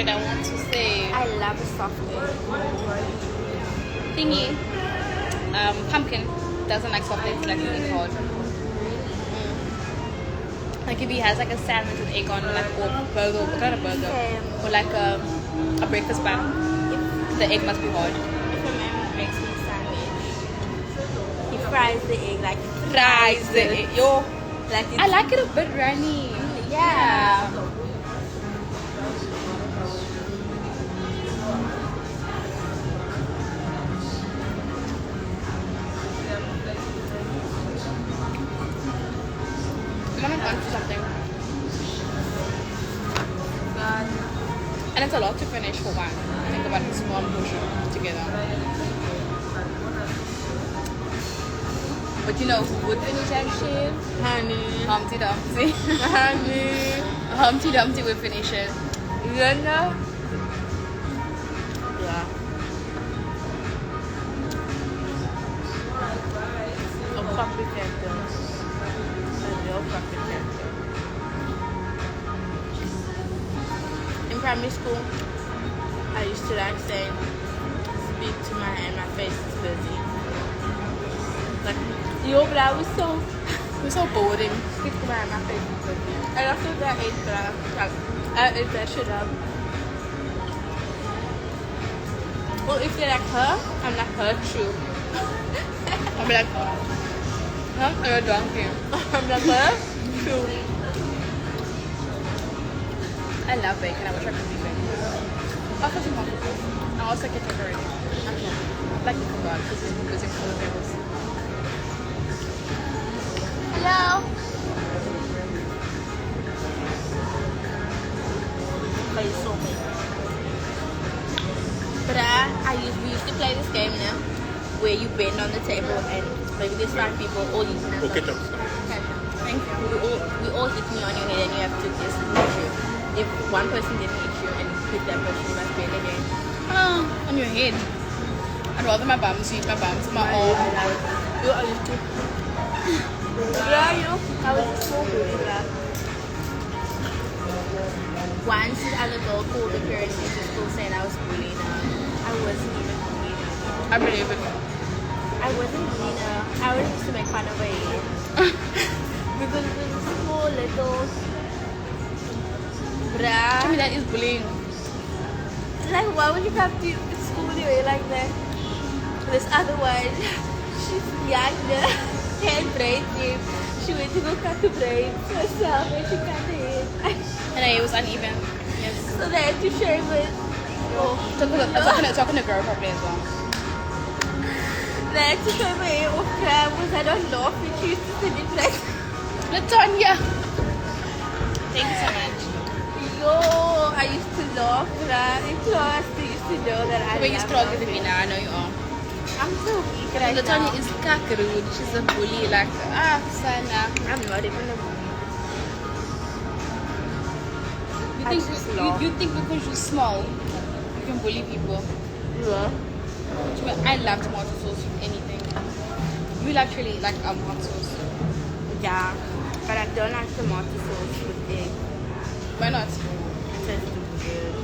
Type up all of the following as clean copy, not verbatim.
word I want to say. I love a soft egg. Thingy. Pumpkin doesn't like soft eggs, like really hard. Like if he has like a sandwich with egg on, like or burger, what kind of burger, or like a breakfast bun, the egg must be hard. If a man makes me a sandwich, he fries the egg like Fries the egg, yo. Like I like it a bit runny. yeah. I'm on to something. God. And it's a lot to finish for one. Think about this one portion together. But you know who would finish that shit? Honey. Humpty Dumpty. Honey. Humpty Dumpty would finish it. You know? Yeah. A puppy candle. A real puppy candle. In primary school, I used to like say, speak to my hand, my face is busy. Like, yo, but I was so boring. speak to my hand, my face is busy. And after that, I ate that shit up. Well, if you're like her, I'm like her too. I'll be like, huh? You're a donkey. I'm like her too. I love bacon. I wish I could be bacon. Also some popsicles. I also get it already. Actually, I like the kebab because it's busy for the tables. Hello. But it's so big. But we used to play this game now, where you bend on the table and maybe there's 5 people all eating at Okay, once. Thank you. We all hit me on your head and you have to just hit you. If one person didn't hit you and you hit that person, you must bend again. Oh, on your head. I'd rather my bums use my bums, my arm. You are used to. Yeah, you know, I was just so good at that. Once the other girl called the parents into school saying I was bullying her. I wasn't even bullying her. I believe it. I wasn't bullying her. I was just to make fun of her head. Because it was a small little I bruh. mean, that is bullying. Like, why would you come to school anyway like that? This other one, she's younger, had braids in. She went to go cut the braids herself and she cut the hair. And it was uneven. Yes. So they had to shave it. Oh, It's not gonna grow properly as well. they had to shave my hair off cameras. I don't laugh and she used to send it like, Latonya! Thank you so much. yo, I used to laugh, bruh. In class, they used to know that I But you're love stronger than laughing. me now, I know you are. I'm so weak right Latonya now. is rude. She's a bully, like, Sana. I'm not even a bully. I just laugh. You think because you're small, you can bully people. Yeah. I love tomato sauce with anything. You like chili, like hot sauce. Yeah, but I don't like tomato sauce with egg. Why not? It tastes too good.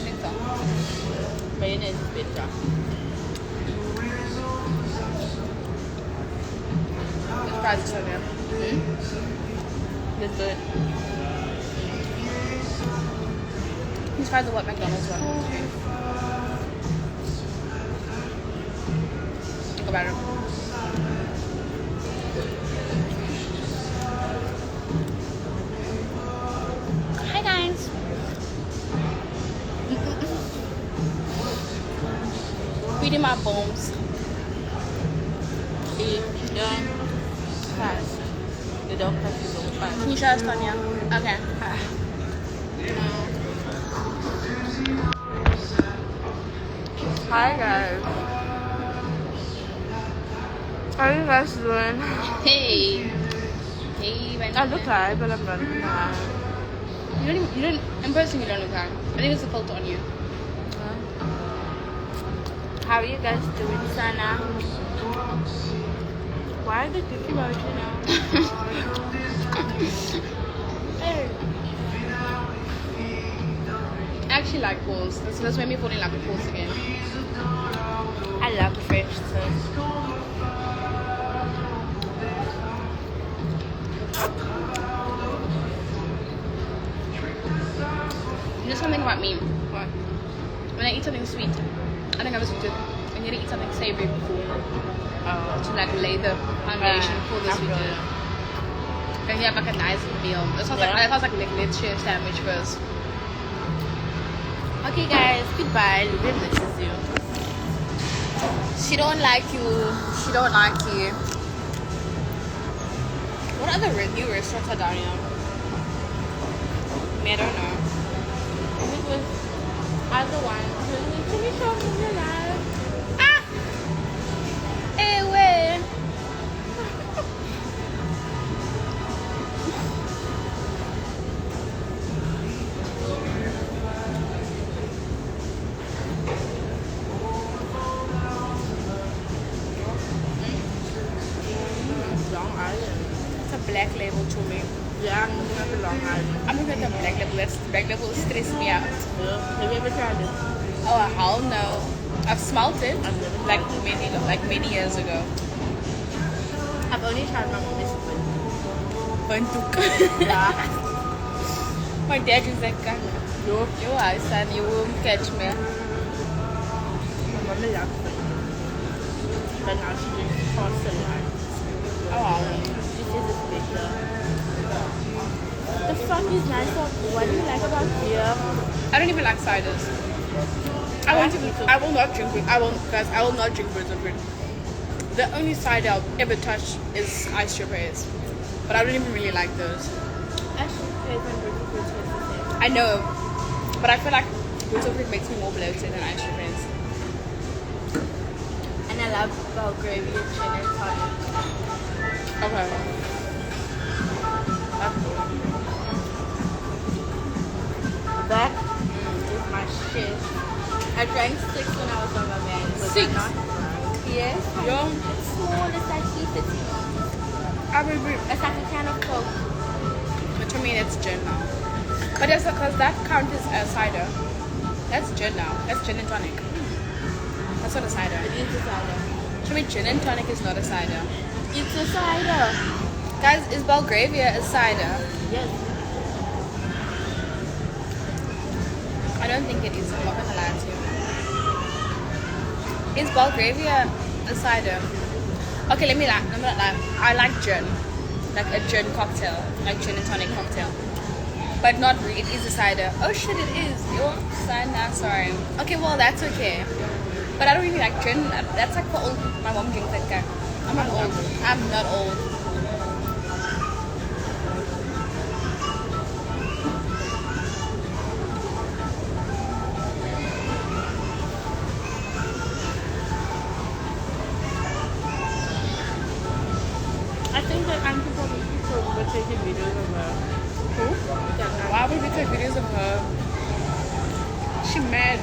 Think so. Mayonnaise is better. The fries are so good. It's good. These fries are what McDonald's one. Think about it. Hi guys. Feeding my bones. Eat them fast. They don't cut you so fast. Can you show us, Tanya? Okay. Hi guys. How are you guys doing? Hey. Hey, I look high, but I'm not high. you don't, in person you don't look high. I think it's a filter on you. How are you guys doing, Sana? Why are they thinking about you now? Hey. actually like balls. This made me fall in love with balls again. I love the French toast. You know something about me? What? When I eat something sweet, I think I was sweet. I need to eat something savory before to like lay the foundation for the sweet. Then you have like a nice meal. It sounds like let's share a sandwich first. Okay guys, goodbye. Lily misses you. She don't like you. She don't like you. What other new restaurants are down here? I don't know. It was other one. Can you show me your life? Ah! Hey, wait. Long Island. It's a black label to me. Yeah, I'm looking at the Long Island. I'm looking at the black label. That's black label stress me out. Yeah. Have you ever tried it? Oh hell no! I've smelt it I've never like many years ago. I've only tried my mommy's food. Bantuk. Yeah. My dad is like, Yo. you are son, you won't catch me. My mommy loves it. But now she just costs a lot. Oh wow. She says it's bitter. The fuck is nice of what do you like about beer? I don't even like ciders. I will not drink it. I will not drink Birds of Fruit. The only cider I'll ever touch is ice strawberries. But I don't even really like those. Actually, favorite British food tastes the same. I know. But I feel like Birds of Fruit makes me more bloated than ice strawberries. And I love Belgravia gin and tonic. Okay. That is my shit. I drank 6 when I was younger, man. Was 6? I not drunk? Yes. Yo. It's small, it's like heated. I will be. It's like a can of Coke. But to me, it's gin now. But that's because that counts as a cider. That's gin now. That's gin and tonic. That's not a cider. It is a cider. To me, gin and tonic is not a cider. It's a cider. Guys, is Belgravia a cider? Yes. I don't think it is. I'm not gonna lie to you. Is Belgravia a cider? Okay, let me not lie. I like gin. Like a gin cocktail. Like gin and tonic cocktail. But not really. It is a cider. Oh shit, it is. Your son, nah, sorry. Okay, well, that's okay. But I don't really like gin. That's like for old. My mom drinks that guy. I'm not old. I'm not old. I think that I'm probably we're taking videos of her. Who? Why would we take videos of her? She mad.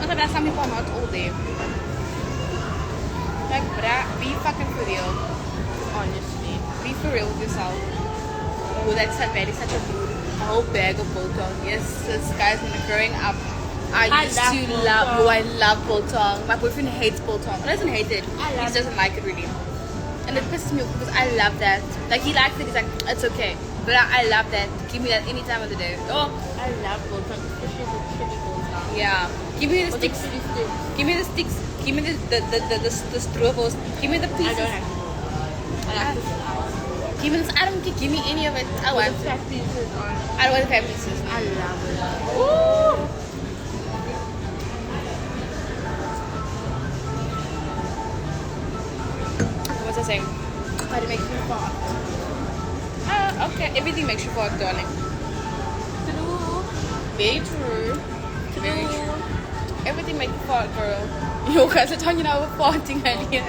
That's some people are not all there. Like, bruh, be fucking for real. Honestly. Be for real with yourself. Oh, that's such a mood. A whole bag of Boltong. Yes, this guys, when growing up, I used to love. Boltong. Oh, I love Boltong. My boyfriend hates Boltong. He doesn't hate it. I He love just doesn't like it really. And it pisses me off because I love that. Like, he likes it. He's like, it's okay. But I love that. Give me that any time of the day. Oh, I love Bolton, especially the chili Bolton. yeah. Give me the Or the sticks. chili sticks. Give me the sticks. Give me the stroopwafels. Give me the I pieces. don't like it. I like this ice. Give me this. I don't care. Give me any of it. I want. The fat pieces on. I don't want the 5 pieces. I love it. Ooh. What's I saying? But it makes me fart. Okay. Everything makes you fart, darling. True. Very true. Very True. true. Everything makes you fart, girl. Yo, guys, it's talking about farting earlier.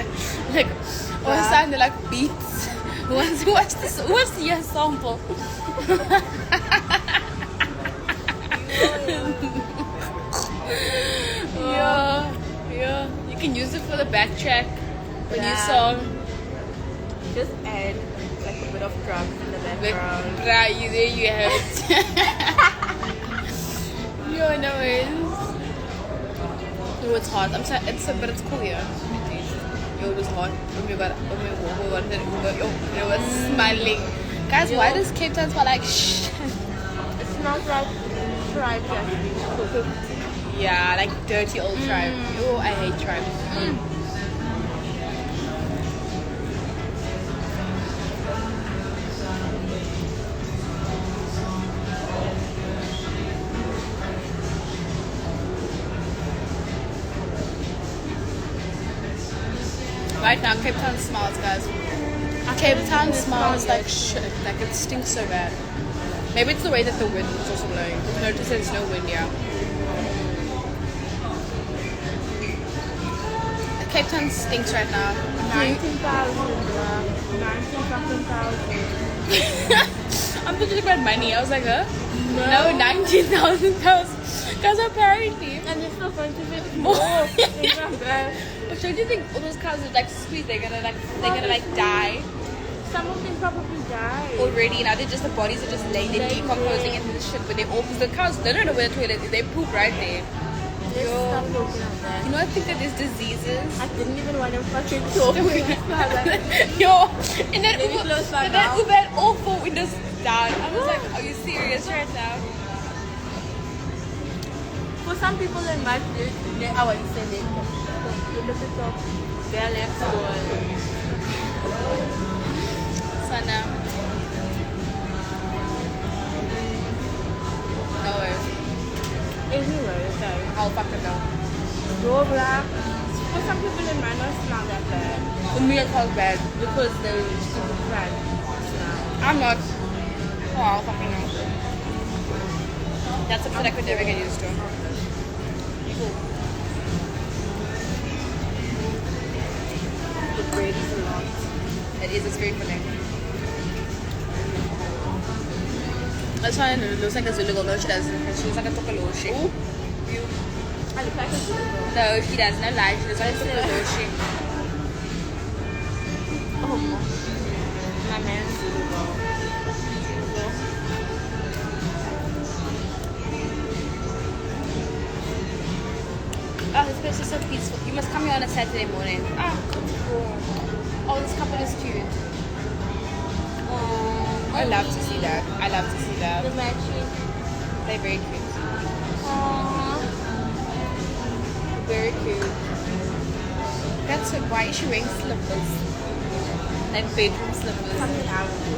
Like, all of a sudden they're like beats. What's the sample? Yeah. You can use it for the backtrack when you Yeah. song. Just add like a bit of drums in the Like, background. bruh, there you have it. No, no, no, it's hot. I'm sorry, but it's cool here. Yo, it was hot. Oh it was smiling. Guys, why does Cape Town smell like shit? It smells like tribe actually. Yeah, like dirty old tribe. Oh, I hate tribe. Right now, Cape Town smells, guys. Cape Town smells like shit. Like it stinks so bad. Maybe it's the way that the wind is also blowing. Notice there's no wind here. Cape Town stinks right now. 19,000, 19,000. I'm thinking about money. I was like, huh? No, 19,000 pounds. Because apparently. And it's still going to be more. But don't you think all those cows are like sweet? They're gonna die Some of them probably died. already. Now they're just, the bodies are just laying, they're decomposing into the shit. But they all, because the cows, they don't know where the toilet is. They poop right there. Let's stop looking at that. You know, I think that there's diseases. I didn't even want to fucking talk. Yo, and then Maybe close by and then now. Uber had all 4 windows down. I was like, are you serious right now? For some people, they might do it. I want to say it. Look at the top. Their left wall. Sana. No way. Anyway, okay. I'll fucking know. Go black. For some people, it might not smell that bad. For me, it smells bad. Because they're super fried. Smell. I'm not. Oh, I'll fucking know. That's something I could never get used to. The bread is a lot. It is, it's very filling. That's why it looks like a Zulu girl. No, she doesn't. She looks like a Tokoloshi. Ooh. You. I look like a Zulu. No, she doesn't. No lie. She looks like a Tokoloshi. Oh, my man's Zulu girl. Oh, this place is so peaceful. You must come here on a Saturday morning. Oh, this couple is cute. I love to see that. I love to see that. The matching. They're very cute. Aww. Very cute. That's it. Why is she wearing slippers? Like bedroom slippers. Something I would do.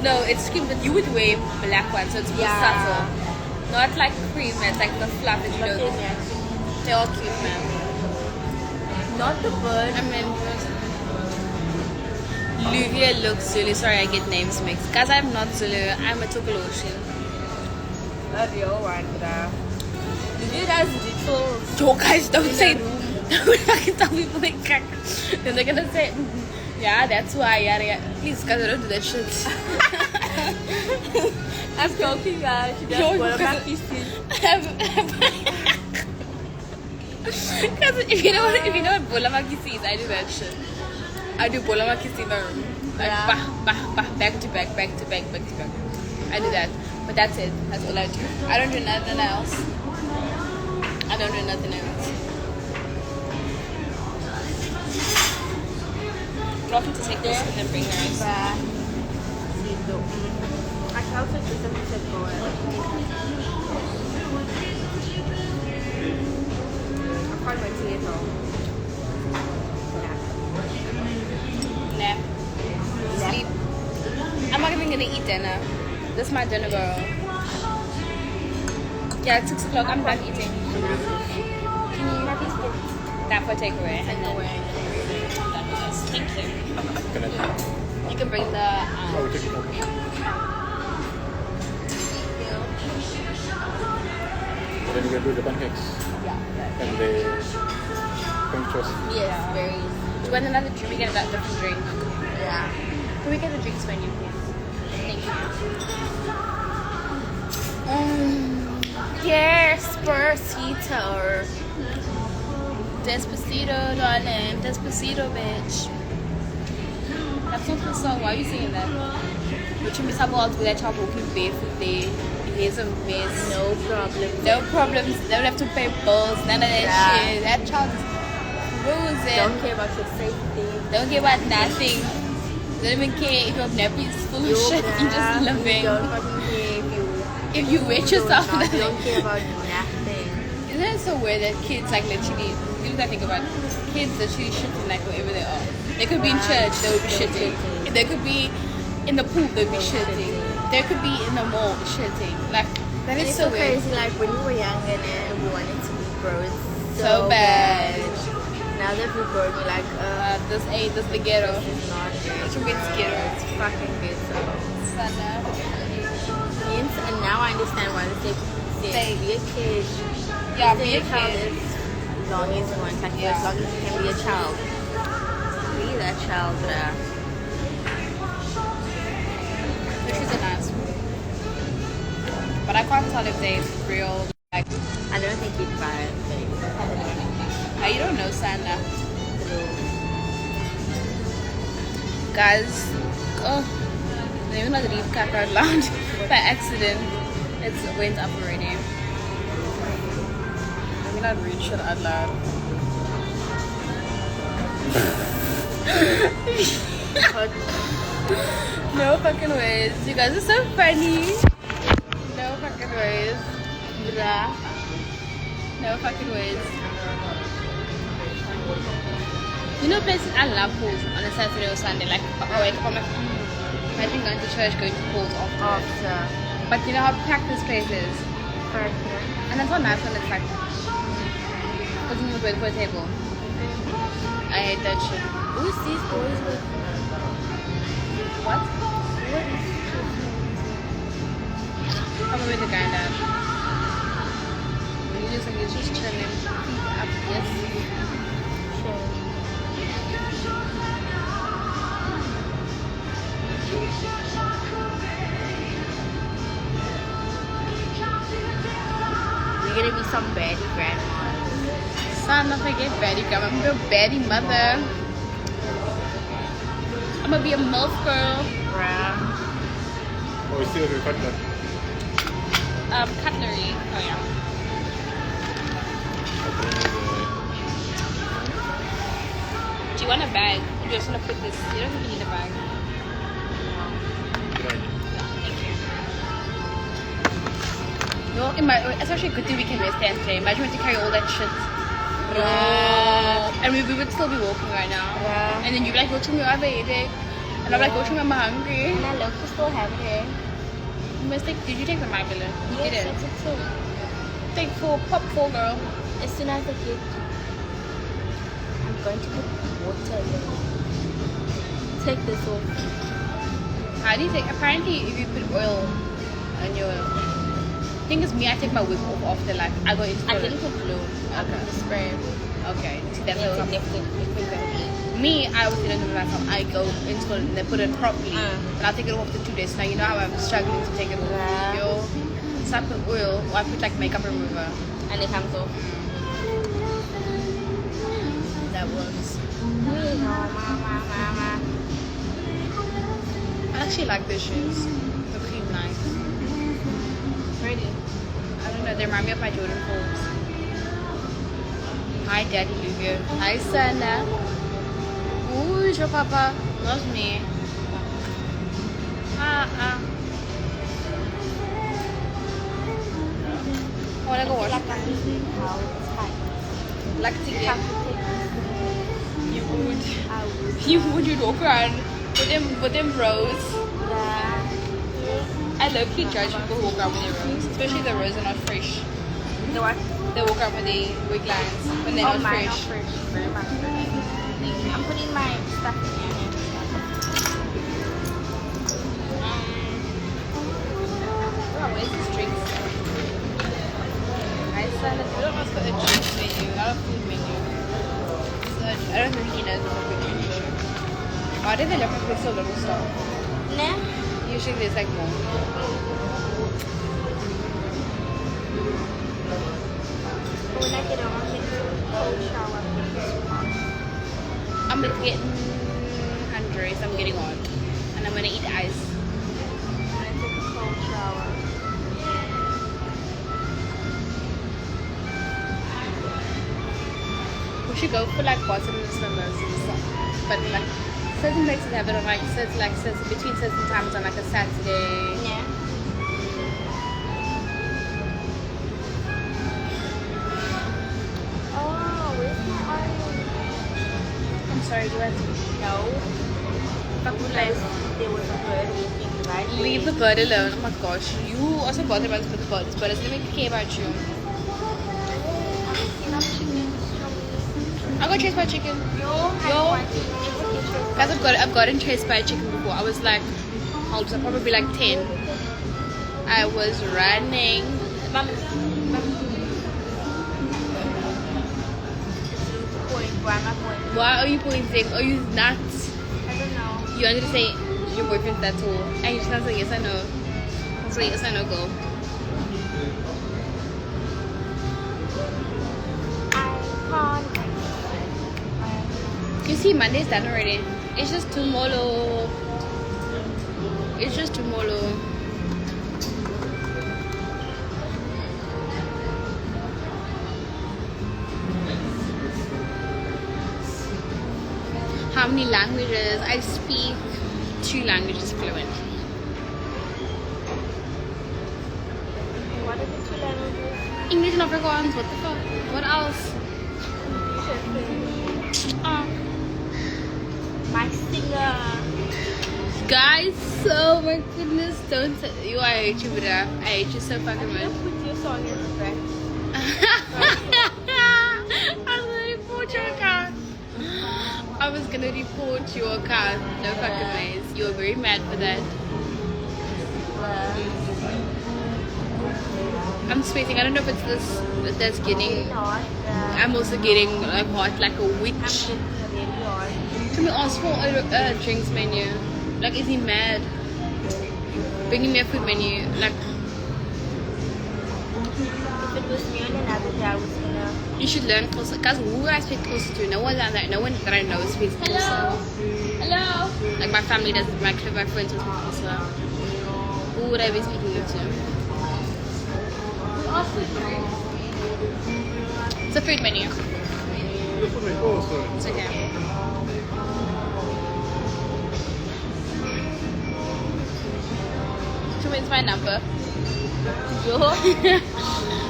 No, it's cute, but you would wear black ones, so it's more subtle. Not like cream, it's like the fluff that you But know. they match. They're all cute, man. Not the bird. I mean, Luvia looks Zulu. Sorry, I get names mixed. Guys, I'm not Zulu. I'm a Tokoloshian. A real one, bruh. You guys little. Yo, guys, don't In say. a room. Don't fucking tell people they crack. Then they're gonna say, yeah, that's why. Yada yada. Please, guys, don't do that shit. I'm joking, guys. She Yo, does what because- about pieces. Because if you know what bola makisi is, I do that shit. I do bola makisi in my room. Like Yeah. back to back, back to back, back to back. I do that. But that's it. That's all I do. I don't do nothing else. I don't do nothing else. You're welcome to take this and bring yours. Bruh. I can't take this and said go I can't wait to get home. Nap. Sleep. I'm not even gonna eat dinner. This is my dinner, girl. Yeah, it's 6 o'clock. I'm done eating. That for takeaway. And then that was us. Thank you. You can bring the. Then you can do the pancakes Yeah. and the French toast. Yes, very. Do you want another drink? We get a different drink. Yeah. Can we get a drinks menu, please? Thank you. Yes, Despacito. Despacito, darling. Despacito, bitch. That's not the song. Why are you singing that? Which means I'm all with that child walking barefoot there. Here's a mess. No problem. No problems. Don't have to pay bills. None of that shit. That child is cruising. Don't care about your safety. Don't care about nothing. Don't even care if your nappy is full of shit. You're just living. You don't fucking care If you wet yourself. You don't care about nothing. Isn't it so weird that kids like literally, you know, think about it, kids literally shitting like wherever they are. They could be in church, they would be shitting. They could be in the pool, they'd be shitting. They could be in the mall shitting. Like, that And is it's so so weird. crazy. Like when we were young and we wanted to be grown So bad. Now that we're grown, we're like, This ain't, this the ghetto. this is not good. It's a bit scary. It's fucking good. So. Sana. And now I understand why they say be a kid. Yeah, Stay be a child kid. as long as you want. Like, Yeah. as long as you can be a child. Be that child, bruh. Which is a nice one. But I can't tell if they're real. Like, I don't think you'd buy it. you don't know Santa. Guys, oh, let me not read cat out loud by accident. It went up already. Let me not read shit out loud. No fucking ways. You guys are so funny. No fucking ways. Bruh. No fucking ways. You know places I love pools on a Saturday or Sunday. Like, I wake up, I'm like, imagine going to church, going to pools after. But you know how packed this place is? And it's not nice when it's like, putting you wait for a table. I hate that shit. Who's these boys with? What? Probably the guy that. He's just chilling. Feet up, yes. We're gonna be some baddie grandma. Son, don't forget baddie girl. I'm gonna be a baddie mother. I'm gonna be a MILF girl. Bruh. Oh, we still have a cutlet. Cutlery. Oh yeah. Do you want a bag? Or do you just want to put this? You don't even need a bag. Good idea. Thank you. No, it's actually a good thing we can rest there today. Imagine we had to carry all that shit. No. And we would still be walking right now. Yeah. And then you'd be like, go to me, I'm eating. And I'm like, go to me, I'm hungry. And I look, you still have it. Did you take the my pillow? You Yes, didn't. it's too. Take four, pop four, girl. As soon as I get, I'm going to put water in. Take this off. How do you take? Apparently, if you put oil on your thing is me, I take my wig off after like I go into. I didn't put glue. I put the spray. Okay, see that's It's how a liquid. me. I always don't do myself. I go into school and they put it properly, and I take it off after 2 days. Now you know how I'm struggling to take it off. Yeah. Yo, so I put oil or I put like makeup remover. And it comes off. That works. Mama. I actually like these shoes. They seem nice. Ready? I don't know. They remind me of my Jordan 4s. Hi, Daddy Luvia. Hi, Sana. Ooh, your papa loves me. I wanna go wash. Like to get. You would. You'd walk around with them rose. I low-key judge people who walk around with their rose, especially the rose are not fresh. The what? They walk around with the wig lines when they're not mine fresh. not fresh. Very much fresh. I'm putting my stuff in here. Where's this drinks? I said that we don't ask for a drinks menu, not a food menu. So I don't think he knows what a food menu is. Why did they look like there's so little stuff? Nah. Usually there's like more. When I get home, I'm getting a cold shower. I'm getting undressed, I'm getting on. And I'm gonna eat ice. should go for like bottomless mimosas. But like certain places have it on like certain between certain times on like a Saturday. Yeah. Oh, where's my orange? I'm sorry, do I No. Because there was a bird walking right there. leave the bird alone? Oh my gosh, you are so bothered about this bird. This bird doesn't even care about you. Enough chicken. I got chased by a chicken. Yo. Guys, I've gotten chased by a chicken before. I was like, how old was I? Probably like 10. I was running. Mom. Why are you pointing? Are you nuts? I don't know. You wanted to say your boyfriend's that tall, and you just answer yes or no. So yes or no, go. I You see, Monday's done already. It's just tomorrow. It's just tomorrow. How many languages? I speak 2 languages fluently. What are the 2 languages? English and Afrikaans. What the fuck? What else? My singer. Guys, oh my goodness, don't you, I hate you, Buddha. I hate you so fucking I'm much. gonna put your song in the back. I was gonna report your account. No fucking ways. You were very mad for that. I'm sweating. I don't know if it's this that's getting. I'm also getting like hot, like a witch. Can we ask for a drinks menu? Like, is he mad? Bringing me a food menu, like. If it was me on another day, I was gonna. You should learn Xhosa. Guys, who I speak Xhosa to? No one that I know speaks Xhosa. Hello. Like my family does. My friends speak Xhosa. Who would I be speaking to? It's a food menu. Oh, sorry. It's okay. Where's my number?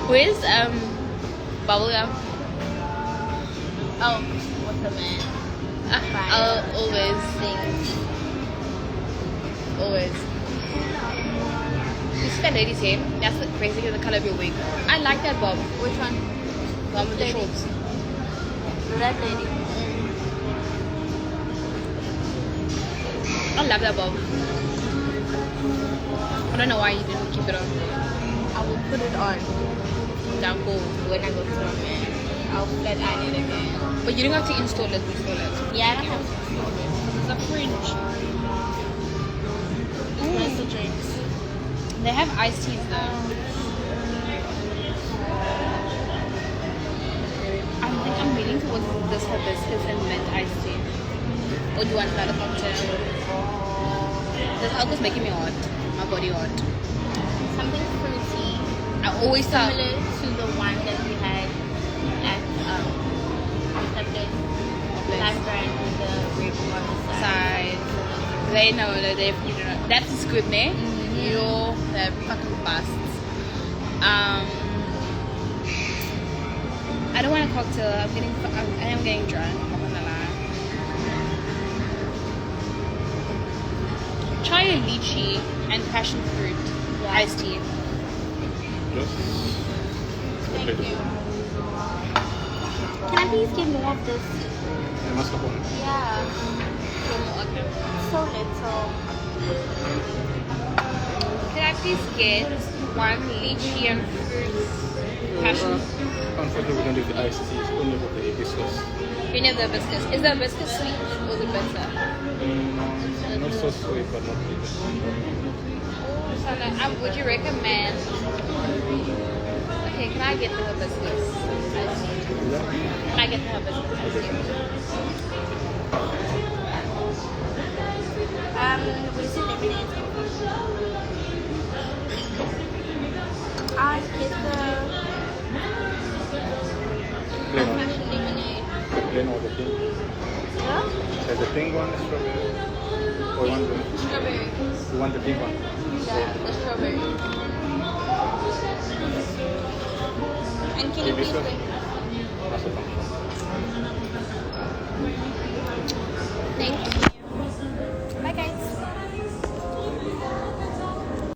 Where's bubblegum? Oh, what's the man? I'll always sing. Always. You see that lady's hair? That's basically the color of your wig. I like that bob. Which one? The one with the shorts. That lady. I love that bob. I don't know why you didn't keep it on. I will put it on Down cool. when I go to the man. I'll flat iron it again. But you don't have to install it. Yeah, I don't have to. It's a fringe. Where's the drinks? They have iced teas though. I think I'm leaning towards this hibiscus and mint iced tea. Or do you want another cocktail? This alcohol's making me hot. My body hot. Something fruity. I always tell. Similar to the one that we had at the place. Last brand with the grape on the side. They know that they definitely don't know. That's a squid there. You're the fucking busts. I don't want a cocktail. I am getting drunk. I'm not gonna lie. Try a lychee and passion fruit iced tea. Yes. Thank Okay. you. Can I please get more of this? Mascarpone. Yeah. Okay. So little. Can I please get one lychee and fruit passion? Unfortunately, we don't do the iced tea. It's only for the hibiscus. You know the hibiscus. Is the hibiscus sweet or the bitter? Not so sweet, but not bitter. Would you recommend? Okay, can I get the hibiscus? Can I get the hibiscus? Where's the lemonade? I get the Lemon. passion lemonade. plain or the pink? Huh? So the pink one is strawberry? Or you want the, Strawberry. you want the pink one? Yeah, the strawberry. And can you please Hibiscus? bring